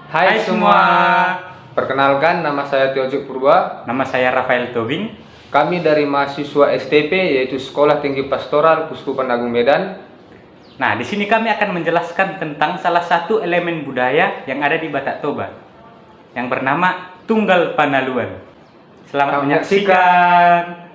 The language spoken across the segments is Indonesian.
Hai semua, perkenalkan nama saya Teojuk Purba. Nama saya Rafael Tobing. Kami dari mahasiswa STP yaitu Sekolah Tinggi Pastoral Kuskupan Agung Medan. Nah, di sini kami akan menjelaskan tentang salah satu elemen budaya yang ada di Batak Toba yang bernama Tunggal Panaluan. Selamat menyaksikan.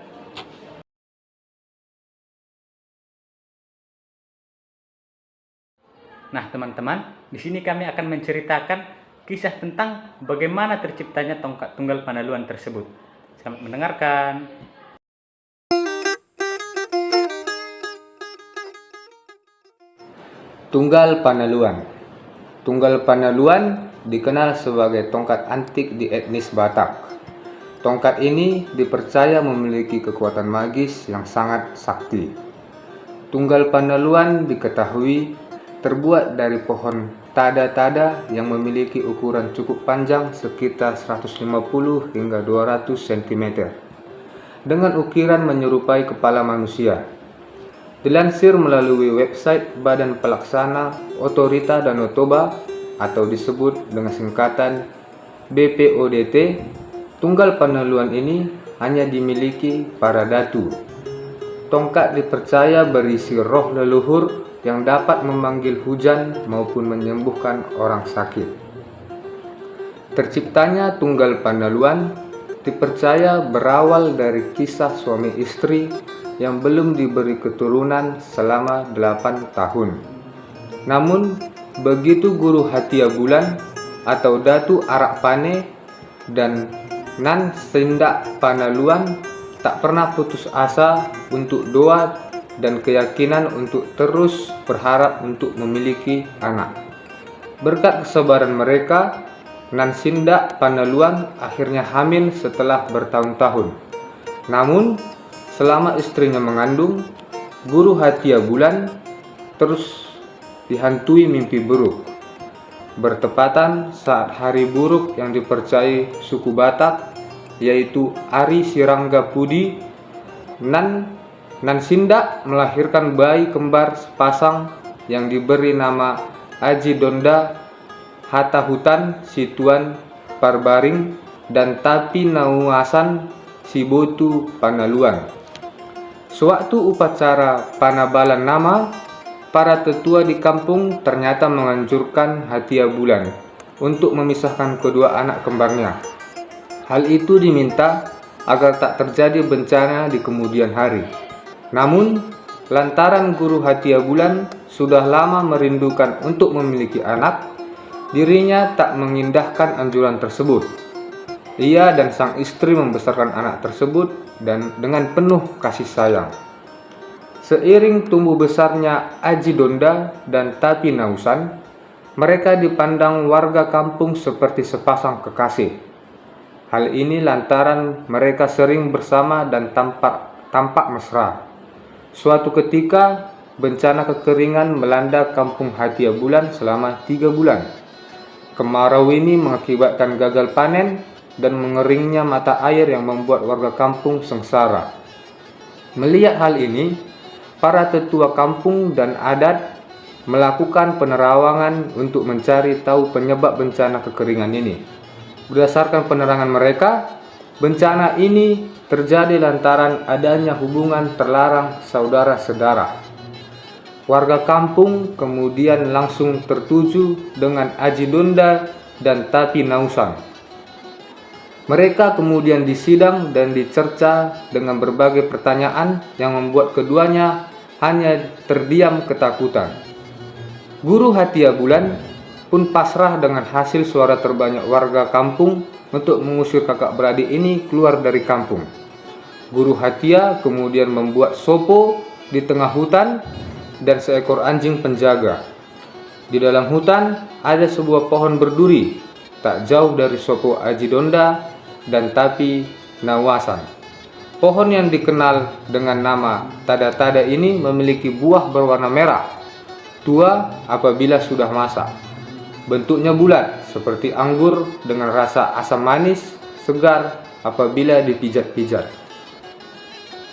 Nah, teman-teman, di sini kami akan menceritakan kisah tentang bagaimana terciptanya tongkat tunggal panaluan tersebut. Selamat mendengarkan. Tunggal Panaluan. Tunggal Panaluan dikenal sebagai tongkat antik di etnis Batak. Tongkat ini dipercaya memiliki kekuatan magis yang sangat sakti. Tunggal Panaluan diketahui terbuat dari pohon tada-tada yang memiliki ukuran cukup panjang sekitar 150 hingga 200 cm dengan ukiran menyerupai kepala manusia. Dilansir melalui website Badan Pelaksana Otorita Danau Toba atau disebut dengan singkatan BPODT, tunggal panaluan ini hanya dimiliki para datu. Tongkat dipercaya berisi roh leluhur yang dapat memanggil hujan maupun menyembuhkan orang sakit. Terciptanya tunggal panaluan dipercaya berawal dari kisah suami istri yang belum diberi keturunan selama 8 tahun. Namun, begitu guru Hatia Bulan atau Datu Arak Pane dan Nan Sindak Panaluan tak pernah putus asa untuk doa dan keyakinan untuk terus berharap untuk memiliki anak. Berkat kesabaran mereka, Nan Sindak Panaluan akhirnya hamil setelah bertahun-tahun. Namun, selama istrinya mengandung, guru Hatia Bulan terus dihantui mimpi buruk. Bertepatan saat hari buruk yang dipercayai suku Batak, yaitu Ari Sirangga Pudi, Nan Sindak melahirkan bayi kembar sepasang yang diberi nama Aji Donda Hatahutan Situan Parbaring dan Tapi Nauasan Sibotu Panaluan. Sewaktu upacara panabalan nama, para tetua di kampung ternyata menganjurkan Hatia Bulan untuk memisahkan kedua anak kembarnya. Hal itu diminta agar tak terjadi bencana di kemudian hari. Namun, lantaran guru Hatia Bulan sudah lama merindukan untuk memiliki anak, dirinya tak mengindahkan anjuran tersebut. Ia dan sang istri membesarkan anak tersebut dan dengan penuh kasih sayang. Seiring tumbuh besarnya Aji Donda dan Tapi Nausan, mereka dipandang warga kampung seperti sepasang kekasih. Hal ini lantaran mereka sering bersama dan tampak mesra. Suatu ketika, bencana kekeringan melanda kampung Hatia Bulan selama 3 bulan. Kemarau ini mengakibatkan gagal panen dan mengeringnya mata air yang membuat warga kampung sengsara. Melihat hal ini, para tetua kampung dan adat melakukan penerawangan untuk mencari tahu penyebab bencana kekeringan ini. Berdasarkan penerangan mereka, bencana ini terjadi lantaran adanya hubungan terlarang saudara-saudara. Warga kampung kemudian langsung tertuju dengan Aji Donda dan Tapi Nausan. Mereka kemudian disidang dan dicerca dengan berbagai pertanyaan yang membuat keduanya hanya terdiam ketakutan. Guru Hatia Bulan pun pasrah dengan hasil suara terbanyak warga kampung untuk mengusir kakak beradik ini keluar dari kampung. Guru Hatia kemudian membuat sopo di tengah hutan dan seekor anjing penjaga. Di dalam hutan ada sebuah pohon berduri tak jauh dari sopo Aji Donda dan Tapi Nauasan. Pohon yang dikenal dengan nama tada-tada ini memiliki buah berwarna merah, tua apabila sudah masak. Bentuknya bulat seperti anggur dengan rasa asam manis, segar apabila dipijat-pijat.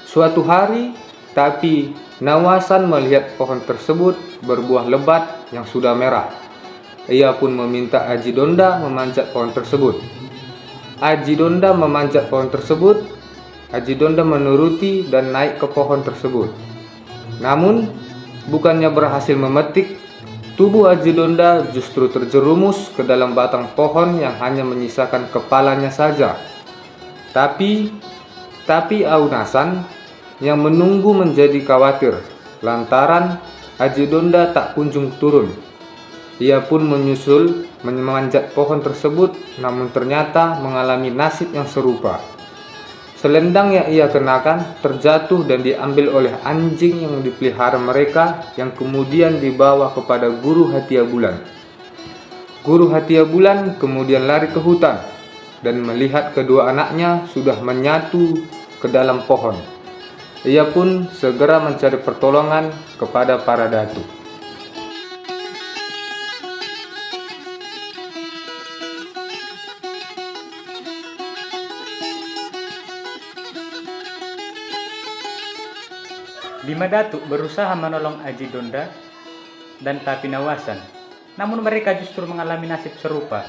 Suatu hari, Tapi Nauasan melihat pohon tersebut berbuah lebat yang sudah merah. Ia pun meminta Aji Donda memanjat pohon tersebut. Aji Donda memanjat pohon tersebut. Aji Donda menuruti dan naik ke pohon tersebut. Namun, bukannya berhasil memetik, tubuh Aji Donda justru terjerumus ke dalam batang pohon yang hanya menyisakan kepalanya saja. Tapi Aunasan yang menunggu menjadi khawatir lantaran Aji Donda tak kunjung turun. Ia pun menyusul memanjat pohon tersebut, namun ternyata mengalami nasib yang serupa. Selendang yang ia kenakan terjatuh dan diambil oleh anjing yang dipelihara mereka, yang kemudian dibawa kepada Guru Hatia Bulan. Guru Hatia Bulan kemudian lari ke hutan dan melihat kedua anaknya sudah menyatu ke dalam pohon. Ia pun segera mencari pertolongan kepada para datu. Lima datuk berusaha menolong Aji Donda dan Tapinawasan, namun mereka justru mengalami nasib serupa.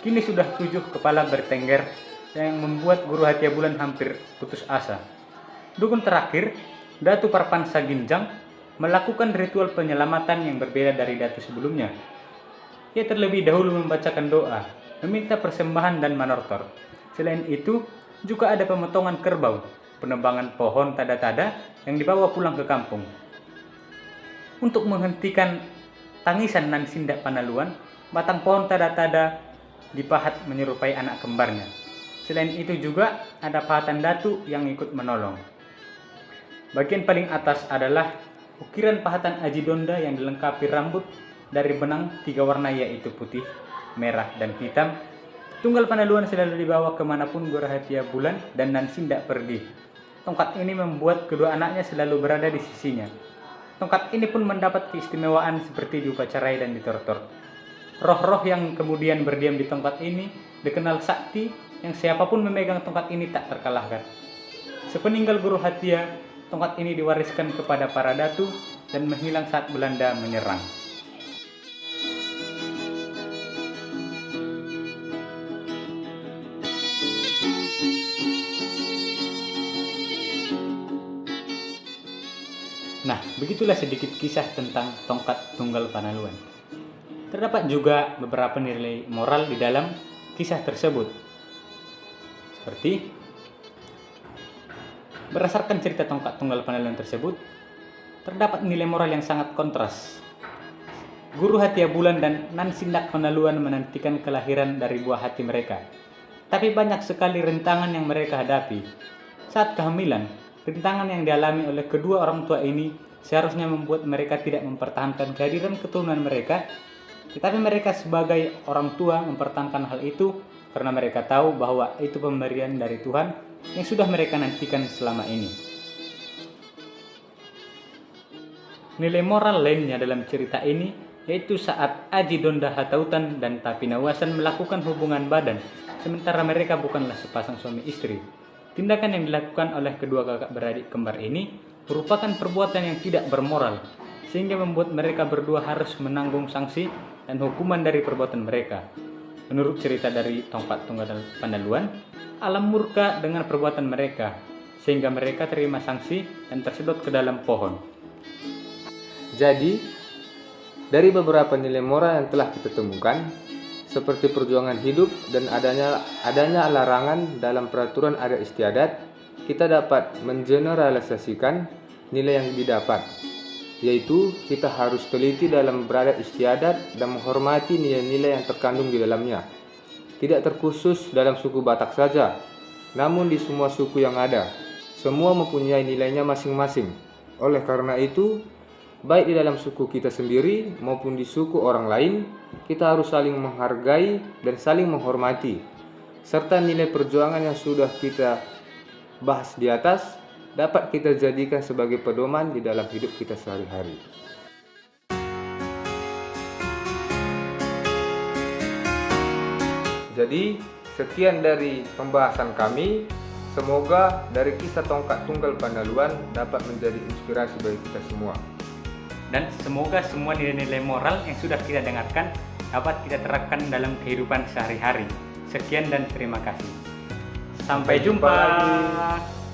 Kini sudah 7 kepala bertengger yang membuat Guru Hatia Bulan hampir putus asa. Dukun terakhir, Datu Parpansa Ginjang, melakukan ritual penyelamatan yang berbeda dari datu sebelumnya. Ia terlebih dahulu membacakan doa, meminta persembahan dan manortor. Selain itu, juga ada pemotongan kerbau, penebangan pohon tada-tada yang dibawa pulang ke kampung. Untuk menghentikan tangisan Nan Sindak Panaluan, batang pohon tada-tada dipahat menyerupai anak kembarnya. Selain itu juga ada pahatan datu yang ikut menolong. Bagian paling atas adalah ukiran pahatan Aji Donda yang dilengkapi rambut dari benang 3 warna, yaitu putih, merah, dan hitam. Tunggal Panaluan selalu dibawa kemanapun Guru Hatia Bulan dan Nan Sindak pergi. Tongkat ini membuat kedua anaknya selalu berada di sisinya. Tongkat ini pun mendapat keistimewaan seperti diupacarai dan ditortor. Roh-roh yang kemudian berdiam di tongkat ini dikenal sakti, yang siapapun memegang tongkat ini tak terkalahkan. Sepeninggal Guru Hatia, tongkat ini diwariskan kepada para datu dan menghilang saat Belanda menyerang. Nah, begitulah sedikit kisah tentang tongkat tunggal Panaluan. Terdapat juga beberapa nilai moral di dalam kisah tersebut. Seperti berdasarkan cerita tongkat tunggal Panaluan tersebut, terdapat nilai moral yang sangat kontras. Guru Hatia Bulan dan Nan Sindak Panaluan menantikan kelahiran dari buah hati mereka. Tapi banyak sekali rintangan yang mereka hadapi. Saat kehamilan, rintangan yang dialami oleh kedua orang tua ini seharusnya membuat mereka tidak mempertahankan kehadiran keturunan mereka, tetapi mereka sebagai orang tua mempertahankan hal itu karena mereka tahu bahwa itu pemberian dari Tuhan yang sudah mereka nantikan selama ini. Nilai moral lainnya dalam cerita ini yaitu saat Aji Donda Hatautan dan Tapinawasan melakukan hubungan badan, sementara mereka bukanlah sepasang suami istri. Tindakan yang dilakukan oleh kedua kakak beradik kembar ini merupakan perbuatan yang tidak bermoral, sehingga membuat mereka berdua harus menanggung sanksi dan hukuman dari perbuatan mereka. Menurut cerita dari tongkat tunggal Panaluan, alam murka dengan perbuatan mereka, sehingga mereka terima sanksi dan tersedot ke dalam pohon. Jadi, dari beberapa nilai moral yang telah kita temukan, seperti perjuangan hidup dan adanya larangan dalam peraturan adat istiadat, kita dapat mengeneralisasikan nilai yang didapat, yaitu kita harus teliti dalam beradat istiadat dan menghormati nilai-nilai yang terkandung di dalamnya. Tidak terkhusus dalam suku Batak saja, namun di semua suku yang ada, semua mempunyai nilainya masing-masing. Oleh karena itu, baik di dalam suku kita sendiri maupun di suku orang lain, kita harus saling menghargai dan saling menghormati. Serta nilai perjuangan yang sudah kita bahas di atas dapat kita jadikan sebagai pedoman di dalam hidup kita sehari-hari. Jadi, sekian dari pembahasan kami. Semoga dari kisah tongkat tunggal Panaluan dapat menjadi inspirasi bagi kita semua. Dan semoga semua nilai-nilai moral yang sudah kita dengarkan dapat kita terapkan dalam kehidupan sehari-hari. Sekian dan terima kasih. Sampai jumpa. Lagi.